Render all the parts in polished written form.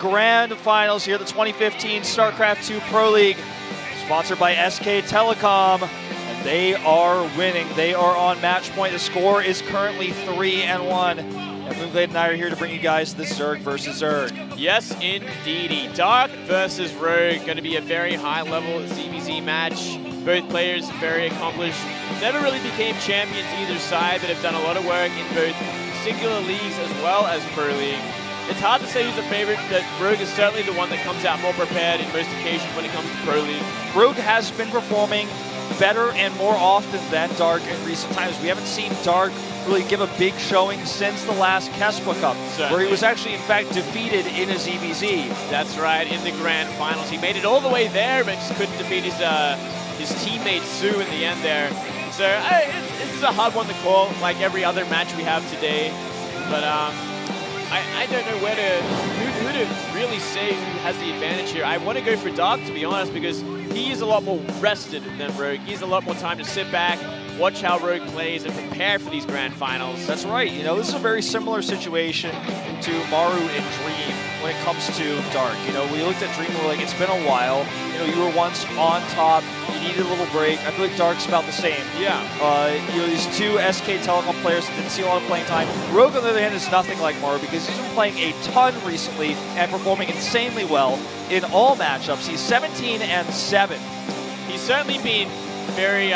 grand finals here, the 2015 StarCraft 2 Pro League, sponsored by SK Telecom. And they are winning. They are on match point. The score is currently 3-1. And Moonglade and I are here to bring you guys this Zerg versus Zerg. Yes, indeedy. Dark versus Rogue. Going to be a very high-level ZVZ match. Both players very accomplished. Never really became champions either side, but have done a lot of work in both singular leagues as well as Pro League. It's hard to say who's a favorite, but Rogue is certainly the one that comes out more prepared in most occasions when it comes to Pro League. Rogue has been performing better and more often than Dark in recent times. We haven't seen Dark really give a big showing since the last Kespa Cup, where he was actually, in fact, defeated in a ZVZ. That's right, in the grand finals. He made it all the way there, but just couldn't defeat his teammate Sue in the end there. So this is a hard one to call, like every other match we have today. But I don't know who to really say who has the advantage here. I want to go for Dark, to be honest, because he is a lot more rested than Rogue. He has a lot more time to sit back, watch how Rogue plays, and prepare for these grand finals. That's right. You know, this is a very similar situation to Maru and Dream when it comes to Dark. You know, we looked at Dream and we're like, it's been a while. You know, you were once on top. You needed a little break. I feel like Dark's about the same. Yeah. You know, these two SK Telecom players that didn't see a lot of playing time. Rogue, on the other hand, is nothing like Maru because he's been playing a ton recently and performing insanely well in all matchups. He's 17-7. He's certainly been very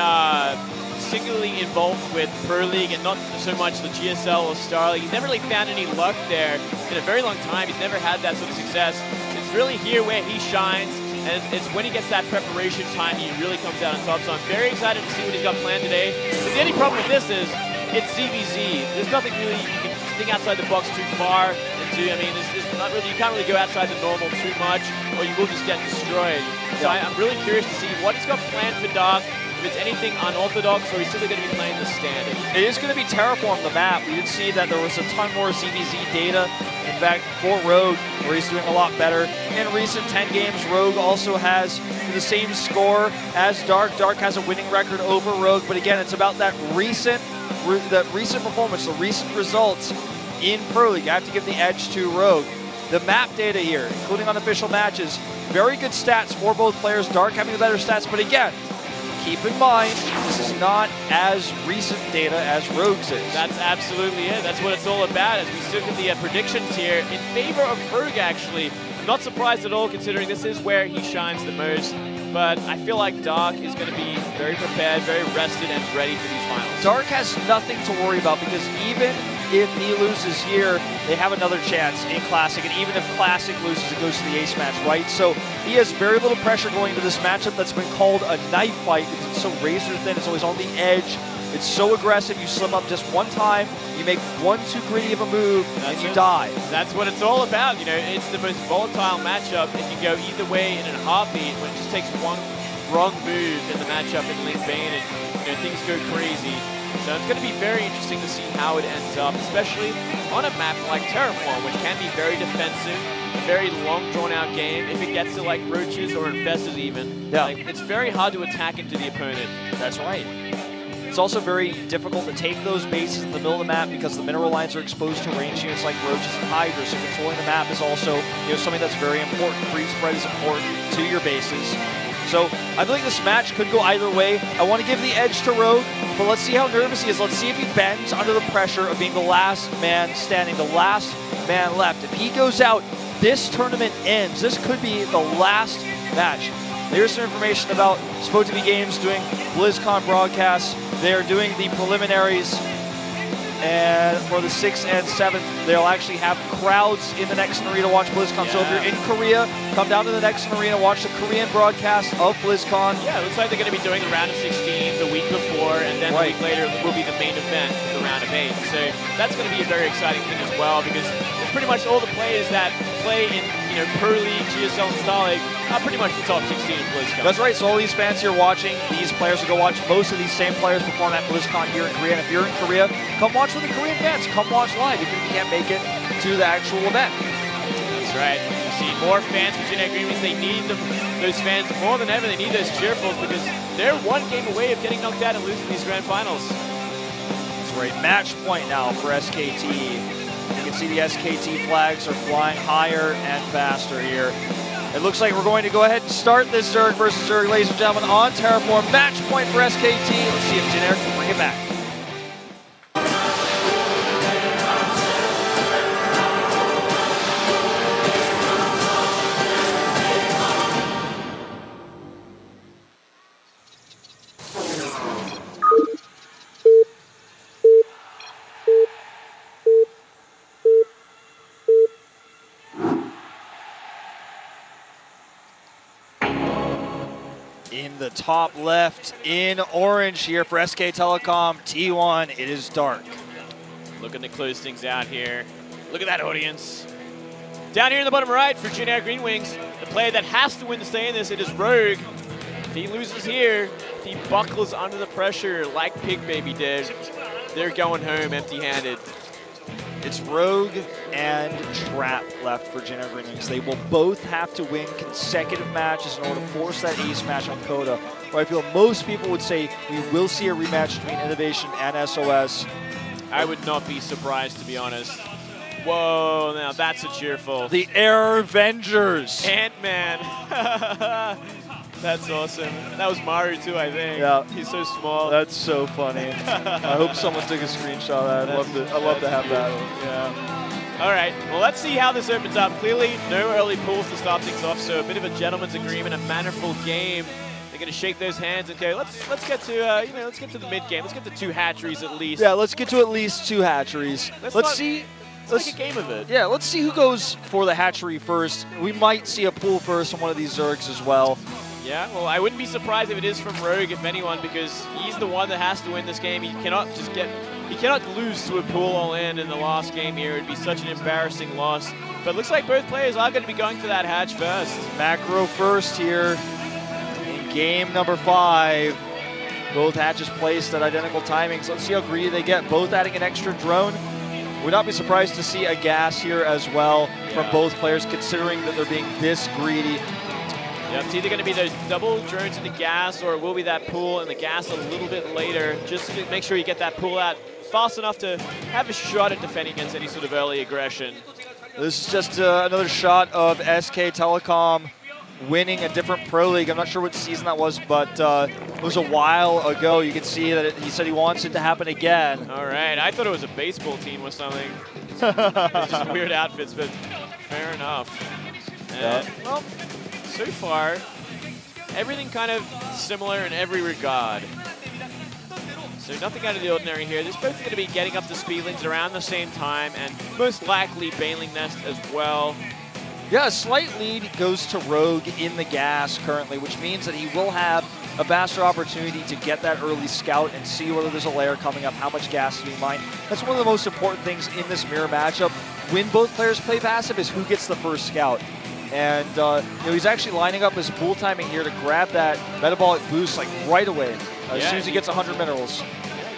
singularly involved with Pro League and not so much the GSL or Star League. He's never really found any luck there in a very long time. He's never had that sort of success. It's really here where he shines, and it's when he gets that preparation time he really comes out on top. So I'm very excited to see what he's got planned today. But the only problem with this is it's ZVZ. There's nothing really you can think outside the box too far into. I mean, there's not really, you can't really go outside the normal too much, or you will just get destroyed. So I'm really curious to see what he's got planned for Dark. If it's anything unorthodox, or he's still going to be playing the standard. It is going to be Terraform, the map. We did see that there was a ton more ZVZ data, in fact, for Rogue, where he's doing a lot better. In recent 10 games, Rogue also has the same score as Dark. Dark has a winning record over Rogue, but again, it's about that recent performance, the recent results in Pro League. I have to give the edge to Rogue. The map data here, including unofficial matches, very good stats for both players. Dark having the better stats, but again, keep in mind, this is not as recent data as Rogue's is. That's absolutely it. That's what it's all about as we look at the predictions here in favor of Rogue, actually. I'm not surprised at all considering this is where he shines the most, but I feel like Dark is going to be very prepared, very rested, and ready for these finals. Dark has nothing to worry about because even if he loses here, they have another chance in Classic, and even if Classic loses, it goes to the ace match, right? So he has very little pressure going into this matchup that's been called a knife fight because it's so razor thin, it's always on the edge, it's so aggressive, you slip up just one time, you make one too gritty of a move, and you die. That's what it's all about, you know, it's the most volatile matchup. It can go either way in a heartbeat when it just takes one wrong move in the matchup in Link Bane and, you know, things go crazy. So it's going to be very interesting to see how it ends up, especially on a map like Terraform, which can be very defensive, a very long, drawn-out game. If it gets to, like, roaches or infestors even, like, it's very hard to attack into the opponent. That's right. It's also very difficult to take those bases in the middle of the map because the mineral lines are exposed to range units like roaches and hydras, so controlling the map is also, you know, something that's very important. Free spread is important to your bases. So I think this match could go either way. I want to give the edge to Rogue, but let's see how nervous he is. Let's see if he bends under the pressure of being the last man standing, the last man left. If he goes out, this tournament ends. This could be the last match. There's some information about SPL2015 Games doing BlizzCon broadcasts. They're doing the preliminaries, and for the 6th and 7th, they'll actually have crowds in the next arena to watch BlizzCon. Yeah. So if you're in Korea, come down to the next arena, watch the Korean broadcast of BlizzCon. Yeah, it looks like they're going to be doing the round of 16 the week before, and then a week later will be the main event, the round of 8. So that's going to be a very exciting thing as well, because it's pretty much all the players that play in, you know, Pro League, GSL, and Star League are pretty much the top 16 in BlizzCon. That's right. So all these fans here watching, these players will go watch most of these same players perform at BlizzCon here in Korea. And if you're in Korea, come watch with the Korean fans. Come watch live even if you can't make it to the actual event. That's right. You see more fans for Gen Agreements. They need them, those fans more than ever. They need those cheerfuls because they're one game away of getting knocked out and losing these grand finals. That's right. Match point now for SKT. You can see the SKT flags are flying higher and faster here. It looks like we're going to go ahead and start this Zerg versus Zerg, ladies and gentlemen, on Terraform. Match point for SKT. Let's see if Generic can bring it back. In the top left, in orange here for SK Telecom, T1, it is dark. Looking to close things out here. Look at that audience. Down here in the bottom right for Generic Green Wings, the player that has to win to stay in this, it is Rogue. If he loses here, if he buckles under the pressure like Pig Baby did, they're going home empty-handed. It's Rogue and Trap left for Generic Green Wings. They will both have to win consecutive matches in order to force that ace match on Coda. Where I feel most people would say we will see a rematch between Innovation and SOS. I would not be surprised, to be honest. Whoa, now that's a cheerful. The Air Avengers. Ant-Man. That's awesome. That was Maru too, I think. Yeah. He's so small. That's so funny. I hope someone took a screenshot of that. I'd love to have that. Yeah. All right. Well, let's see how this opens up. Clearly, no early pulls to start things off, so a bit of a gentleman's agreement, a mannerful game. They're going to shake those hands and go, let's get to let's get to the mid game. Let's get to 2 hatcheries at least. Yeah, let's get to at least 2 hatcheries. Let's see. Let's make a game of it. Yeah, let's see who goes for the hatchery first. We might see a pull first on one of these Zergs as well. Yeah, well, I wouldn't be surprised if it is from Rogue, if anyone, because he's the one that has to win this game. He cannot lose to a pool all in the last game here. It'd be such an embarrassing loss. But it looks like both players are going to be going for that hatch first. Macro first here in game number 5. Both hatches placed at identical timings. Let's see how greedy they get. Both adding an extra drone. Would not be surprised to see a gas here as well from both players, considering that they're being this greedy. Yeah, it's either going to be those double drones in the gas, or it will be that pool and the gas a little bit later. Just to make sure you get that pool out fast enough to have a shot at defending against any sort of early aggression. This is just another shot of SK Telecom winning a different Pro League. I'm not sure what season that was, but it was a while ago. You can see that he said he wants it to happen again. All right, I thought it was a baseball team or something. It's just weird outfits, but fair enough. And, well, so far, everything kind of similar in every regard. So nothing out of the ordinary here. They're both going to be getting up to speedlings around the same time, and most likely Baneling Nest as well. Yeah, a slight lead goes to Rogue in the gas currently, which means that he will have a faster opportunity to get that early scout and see whether there's a layer coming up, how much gas is being mined. That's one of the most important things in this mirror matchup. When both players play passive is who gets the first scout. And he's actually lining up his pool timing here to grab that metabolic boost like right away as soon as he gets 100 minerals.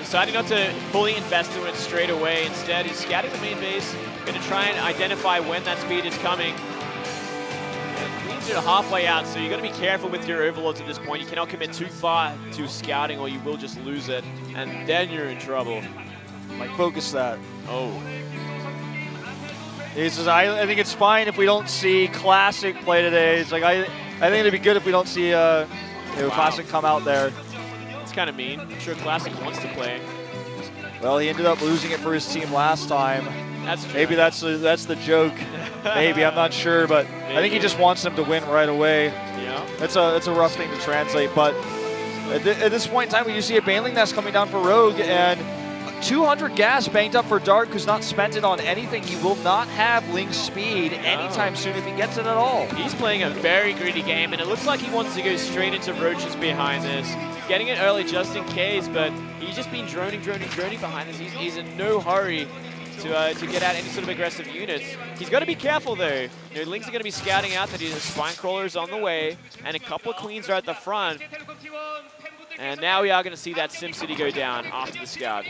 Deciding not to fully invest in it straight away. Instead, he's scouting the main base, going to try and identify when that speed is coming. And Queens are halfway out, so you've got to be careful with your overlords at this point. You cannot commit too far to scouting or you will just lose it, and then you're in trouble. Like, focus that. Oh. He says, I think it's fine if we don't see Classic play today. It's like, I think it'd be good if we don't see Classic come out there. It's kind of mean. I'm sure Classic wants to play. Well, he ended up losing it for his team last time. That's true. Maybe that's the joke. Maybe, I'm not sure, but maybe. I think he just wants them to win right away. Yeah. That's a rough thing to translate, but at this point in time, we do see a Baneling Nest coming down for Rogue, and 200 gas banked up for Dark, who's not spent it on anything. He will not have Link speed anytime soon if he gets it at all. He's playing a very greedy game, and it looks like he wants to go straight into Roaches behind this. Getting it early just in case, but he's just been droning behind this. He's in no hurry to get out any sort of aggressive units. He's got to be careful though. Link's are going to be scouting out that he has spine crawlers on the way, and a couple of queens are at the front. And now we are going to see that SimCity go down after the scout.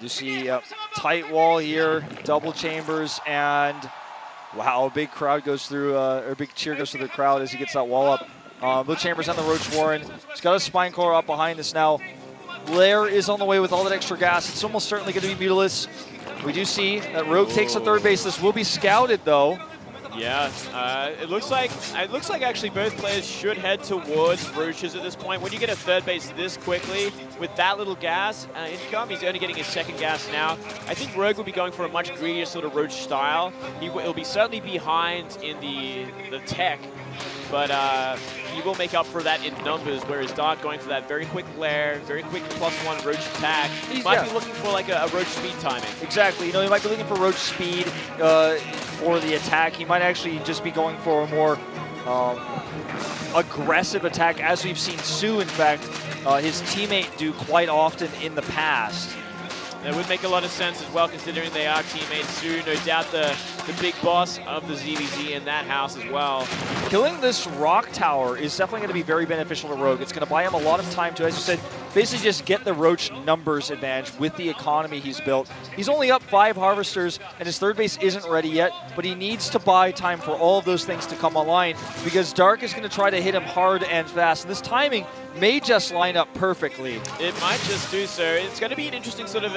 You see a tight wall here, double chambers, and wow, a big crowd goes through, or a big cheer goes through the crowd as he gets that wall up. Blue chambers on the Roach Warren. He's got a spine core up behind this now. Lair is on the way with all that extra gas. It's almost certainly going to be Mutalis. We do see that Rogue takes the third base. This will be scouted, though. Yeah, it looks like actually both players should head towards Roaches at this point. When you get a third base this quickly with that little gas income, he's only getting his second gas now. I think Rogue will be going for a much greedier sort of Roach style. He'll be certainly behind in the tech, but he will make up for that in numbers, whereas Dark going for that very quick lair, very quick +1 Roach attack. He might be looking for like a Roach speed timing. Exactly. You know, he might be looking for Roach speed for the attack. He might actually just be going for a more aggressive attack, as we've seen Sue, in fact, his teammate do quite often in the past. That would make a lot of sense as well, considering they are teammates. Sue, no doubt the big boss of the ZVZ in that house as well. Killing this rock tower is definitely going to be very beneficial to Rogue. It's going to buy him a lot of time to, as you said, basically just get the Roach numbers advantage with the economy he's built. He's only up 5 harvesters, and his third base isn't ready yet, but he needs to buy time for all of those things to come online, because Dark is going to try to hit him hard and fast. And this timing may just line up perfectly. It might just do so. It's going to be an interesting sort of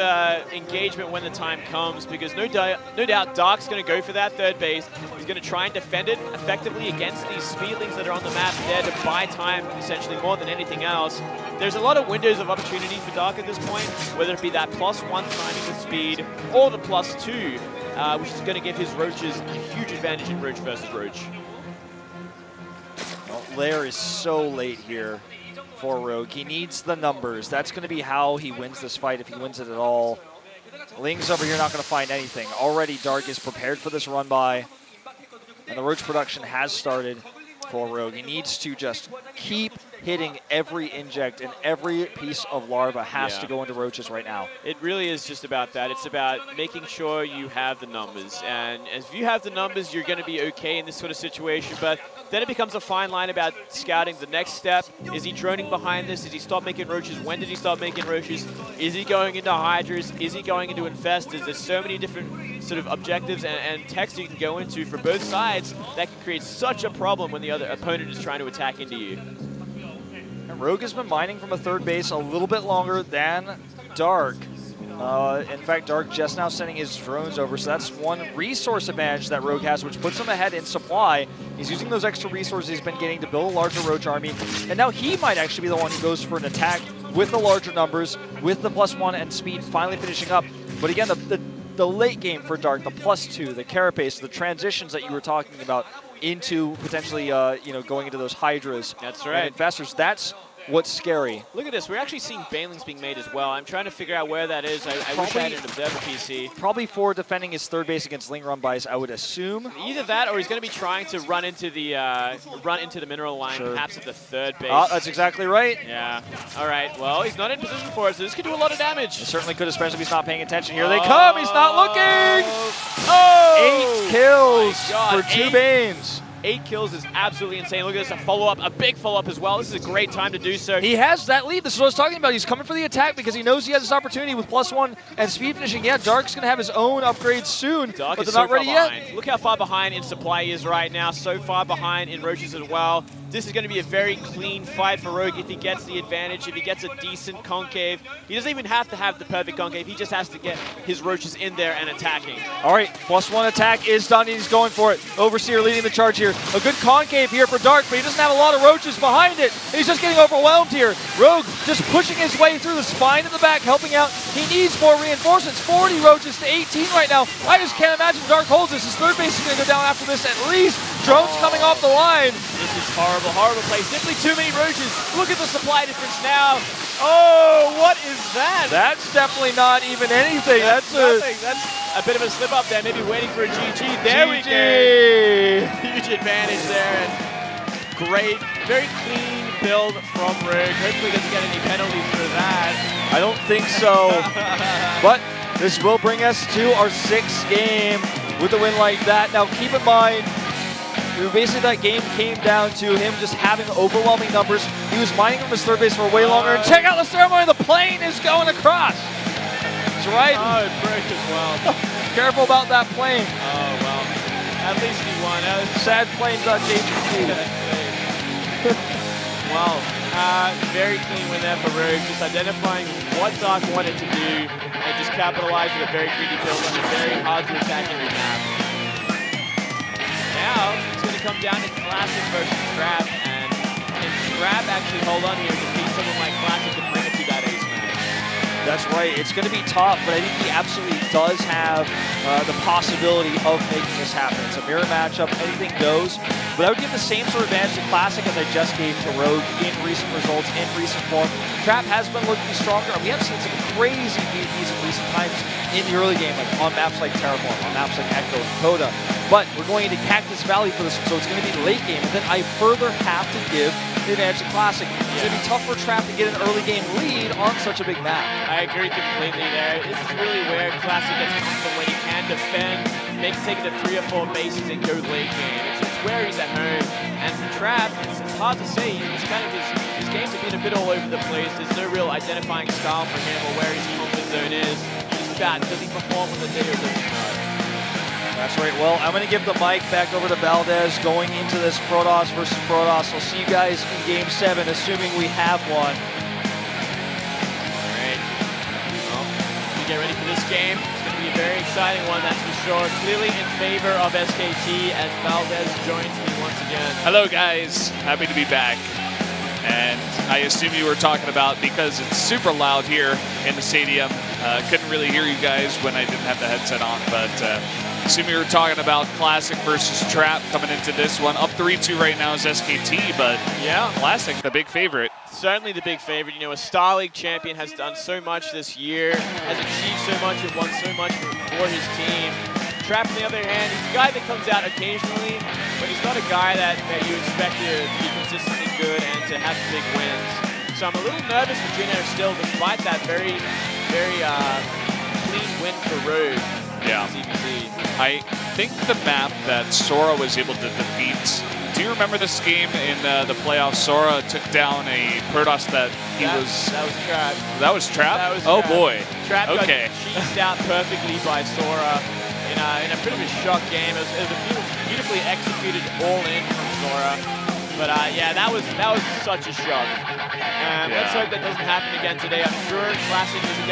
engagement when the time comes, because no doubt Dark's going to go for that third base. He's going to try and defend it effectively against these speedlings that are on the map there to buy time, essentially, more than anything else. There's a lot of windows of opportunity for Dark at this point, whether it be that +1 timing with speed or the +2, which is going to give his Roaches a huge advantage in Roach versus Roach. Well, Lair is so late here for Rogue. He needs the numbers. That's going to be how he wins this fight, if he wins it at all. Ling's over here not going to find anything. Already Dark is prepared for this run by, and the Roach production has started for Rogue. He needs to just keep hitting every inject, and every piece of larva has to go into Roaches right now. It really is just about that. It's about making sure you have the numbers. And if you have the numbers, you're going to be okay in this sort of situation. But then it becomes a fine line about scouting the next step. Is he droning behind this? Did he stop making Roaches? When did he stop making Roaches? Is he going into Hydras? Is he going into Infestors? There's so many different sort of objectives and techs you can go into for both sides that can create such a problem when the other opponent is trying to attack into you. Rogue has been mining from a third base a little bit longer than Dark. In fact, Dark just now sending his drones over, so that's one resource advantage that Rogue has, which puts him ahead in supply. He's using those extra resources he's been getting to build a larger Roach army, and now he might actually be the one who goes for an attack with the larger numbers, with the +1 and speed finally finishing up. But again, the late game for Dark, the +2, the carapace, the transitions that you were talking about into potentially going into those Hydras. That's right. And Infestors, that's what's scary. Look at this. We're actually seeing banelings being made as well. I'm trying to figure out where that is. I wish I had an observer PC. Probably for defending his third base against Ling run buys, I would assume. Either that, or he's going to be trying to run into the mineral line, perhaps at the third base. Oh, that's exactly right. Yeah. All right. Well, he's not in position for it, so this could do a lot of damage. It certainly could, especially if he's not paying attention. Here they come. He's not looking. Oh! 8 kills for 2 Banes. 8 kills is absolutely insane. Look at this, a follow-up, a big follow-up as well. This is a great time to do so. He has that lead. This is what I was talking about. He's coming for the attack because he knows he has this opportunity with +1 and speed finishing. Yeah, Dark's going to have his own upgrades soon, but they're not ready yet. Look how far behind in supply he is right now. So far behind in Roaches as well. This is going to be a very clean fight for Rogue if he gets the advantage, if he gets a decent concave. He doesn't even have to have the perfect concave. He just has to get his Roaches in there and attacking. All right, +1 attack is done, and he's going for it. Overseer leading the charge here. A good concave here for Dark, but he doesn't have a lot of Roaches behind it. He's just getting overwhelmed here. Rogue just pushing his way through the spine in the back, helping out. He needs more reinforcements. 40 Roaches to 18 right now. I just can't imagine Dark holds this. His third base is going to go down after this at least. Drones coming off the line. This is horrible, horrible play. Simply too many Roaches. Look at the supply difference now. Oh, what is that? That's definitely not even anything. That's nothing. That's a bit of a slip up there. Maybe waiting for a GG. There we go. Huge advantage there. And great, very clean build from Rogue. Hopefully he doesn't get any penalties for that. I don't think so. But this will bring us to our 6th game with a win like that. Now keep in mind, basically that game came down to him just having overwhelming numbers. He was mining from his third base for way longer. And check out the ceremony. The plane is going across. That's right. Oh, it broke as well. Careful about that plane. Oh, well. At least he won. Sad planes on JGC. Wow. Very clean win there for Rogue, just identifying what Dark wanted to do and just capitalize with a very greedy build on a very hard to attack every map. Now it's going to come down to Classic versus Trap, and can Trap actually hold on here and defeat someone like Classic and bring it to that ace match? That's right. It's going to be tough, but I think he absolutely does have the possibility of making this happen. It's a mirror matchup. Anything goes. But I would give the same sort of advantage to Classic as I just gave to Rogue in recent results, in recent form. Trap has been looking stronger, and we have seen some crazy PvPs in recent times in the early game, like on maps like Terraform, on maps like Echo and Coda. But we're going into Cactus Valley for this, so it's going to be late game. And then I further have to give the advantage to Classic. It's going to be tough for Trap to get an early game lead on such a big map. I agree completely there. This is really where Classic gets comfortable when he can defend, take it to 3 or 4 bases and go late game. It's where he's at home. And for Trap, it's hard to say. It's kind of his games have been a bit all over the place. There's no real identifying style for him or where his comfort zone is. It's bad. Does he perform on the day or does he not? That's right. Well, I'm going to give the mic back over to Valdez going into this Protoss versus Protoss. I'll see you guys in Game 7, assuming we have one. All right. Well, we get ready for this game. It's going to be a very exciting one, that's for sure. Clearly in favor of SKT as Valdez joins me once again. Hello, guys. Happy to be back. And I assume you were talking about, because it's super loud here in the stadium, couldn't really hear you guys when I didn't have the headset on, but assume you were talking about Classic versus Trap coming into this one. Up 3-2 right now is SKT, but yeah, Classic, the big favorite. Certainly the big favorite. You know, a Star League champion has done so much this year, has achieved so much and won so much for his team. Trap, on the other hand, he's a guy that comes out occasionally, but he's not a guy that you expect to be consistently good and to have big wins. So I'm a little nervous for Junior still, despite that very, very clean win for Rogue. Yeah. CBC. I think the map that Sora was able to defeat, do you remember this game in the playoffs? Sora took down a Protoss that That was Trap. That was Trap? That was oh Trap. boy. Trap okay. got cheesed out perfectly by Sora in a bit of a shock game. It was a beautifully executed all-in from Sora. But yeah, that was such a shock. Let's hope that doesn't happen again today. I'm sure Classic doesn't get